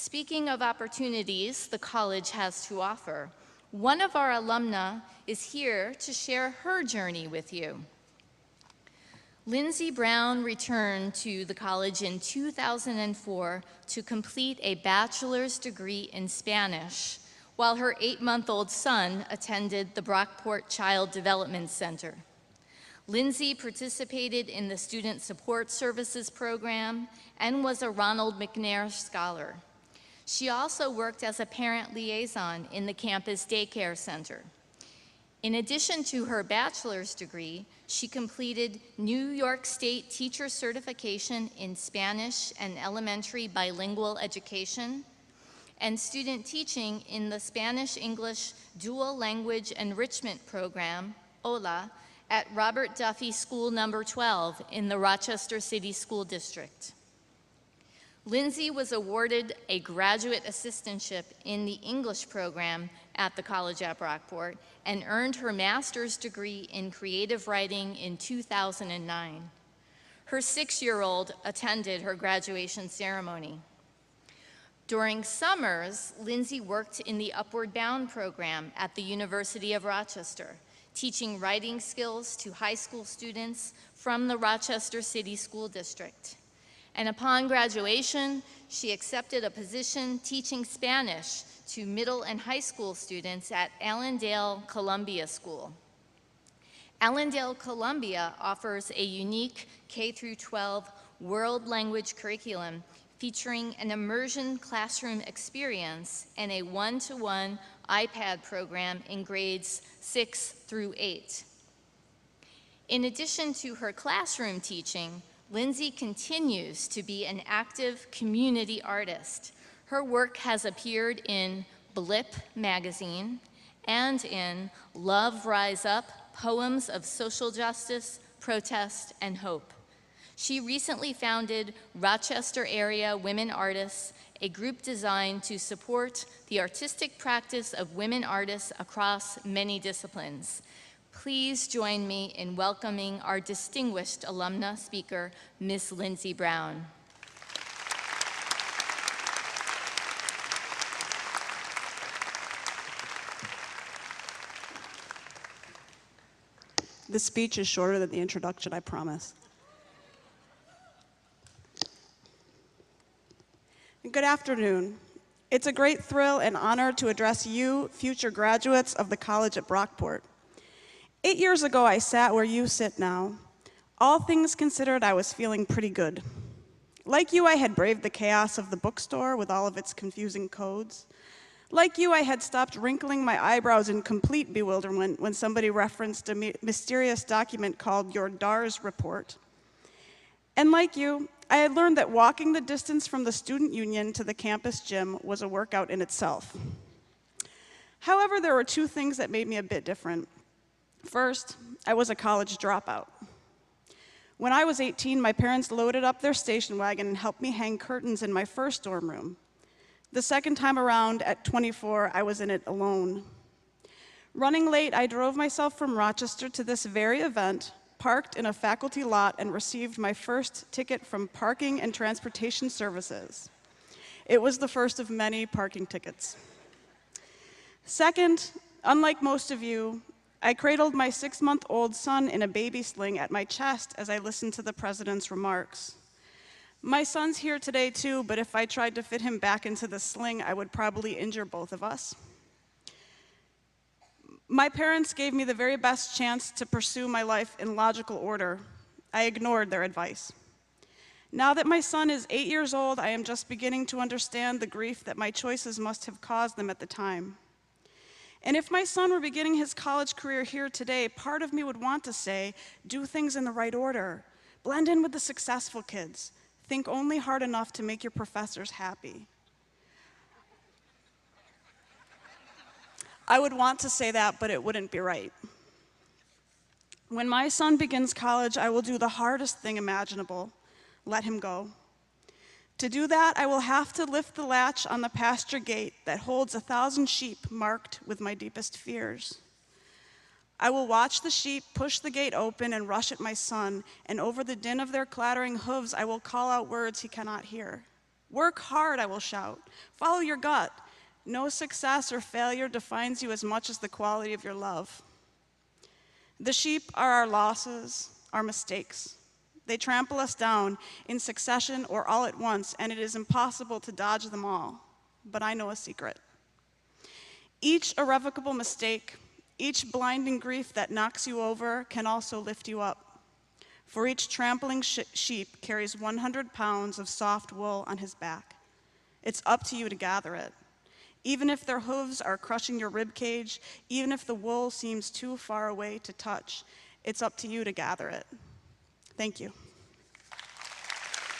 Speaking of opportunities the college has to offer, one of our alumna is here to share her journey with you. Lindsay Brown returned to the college in 2004 to complete a bachelor's degree in Spanish, while her 8-month-old son attended the Brockport Child Development Center. Lindsay participated in the Student Support Services program and was a Ronald McNair Scholar. She also worked as a parent liaison in the campus daycare center. In addition to her bachelor's degree, she completed New York State Teacher Certification in Spanish and Elementary Bilingual Education, and student teaching in the Spanish-English Dual Language Enrichment Program, OLA, at Robert Duffy School No. 12 in the Rochester City School District. Lindsay was awarded a graduate assistantship in the English program at the college at Brockport and earned her master's degree in creative writing in 2009. Her 6-year-old attended her graduation ceremony. During summers, Lindsay worked in the Upward Bound program at the University of Rochester, teaching writing skills to high school students from the Rochester City School District. And upon graduation, she accepted a position teaching Spanish to middle and high school students at Allendale Columbia School. Allendale Columbia offers a unique K-12 world language curriculum featuring an immersion classroom experience and a one-to-one iPad program in grades 6 through 8. In addition to her classroom teaching, Lindsay continues to be an active community artist. Her work has appeared in Blip magazine and in Love Rise Up, Poems of Social Justice, Protest, and Hope. She recently founded Rochester Area Women Artists, a group designed to support the artistic practice of women artists across many disciplines. Please join me in welcoming our distinguished alumna speaker, Ms. Lindsay Brown. The speech is shorter than the introduction, I promise. Good afternoon. It's a great thrill and honor to address you, future graduates of the college at Brockport. 8 years ago, I sat where you sit now. All things considered, I was feeling pretty good. Like you, I had braved the chaos of the bookstore with all of its confusing codes. Like you, I had stopped wrinkling my eyebrows in complete bewilderment when somebody referenced a mysterious document called your DARS report. And like you, I had learned that walking the distance from the student union to the campus gym was a workout in itself. However, there were 2 things that made me a bit different. First, I was a college dropout. When I was 18, my parents loaded up their station wagon and helped me hang curtains in my first dorm room. The second time around, at 24, I was in it alone. Running late, I drove myself from Rochester to this very event, parked in a faculty lot, and received my first ticket from Parking and Transportation Services. It was the first of many parking tickets. Second, unlike most of you, I cradled my 6-month-old son in a baby sling at my chest as I listened to the president's remarks. My son's here today too, but if I tried to fit him back into the sling, I would probably injure both of us. My parents gave me the very best chance to pursue my life in logical order. I ignored their advice. Now that my son is 8 years old, I am just beginning to understand the grief that my choices must have caused them at the time. And if my son were beginning his college career here today, part of me would want to say, do things in the right order. Blend in with the successful kids. Think only hard enough to make your professors happy. I would want to say that, but it wouldn't be right. When my son begins college, I will do the hardest thing imaginable, let him go. To do that, I will have to lift the latch on the pasture gate that holds 1,000 sheep marked with my deepest fears. I will watch the sheep push the gate open and rush at my son, and over the din of their clattering hooves, I will call out words he cannot hear. Work hard, I will shout. Follow your gut. No success or failure defines you as much as the quality of your love. The sheep are our losses, our mistakes. They trample us down in succession or all at once, and it is impossible to dodge them all. But I know a secret. Each irrevocable mistake, each blinding grief that knocks you over can also lift you up. For each trampling sheep carries 100 pounds of soft wool on his back. It's up to you to gather it. Even if their hooves are crushing your rib cage, even if the wool seems too far away to touch, it's up to you to gather it. Thank you.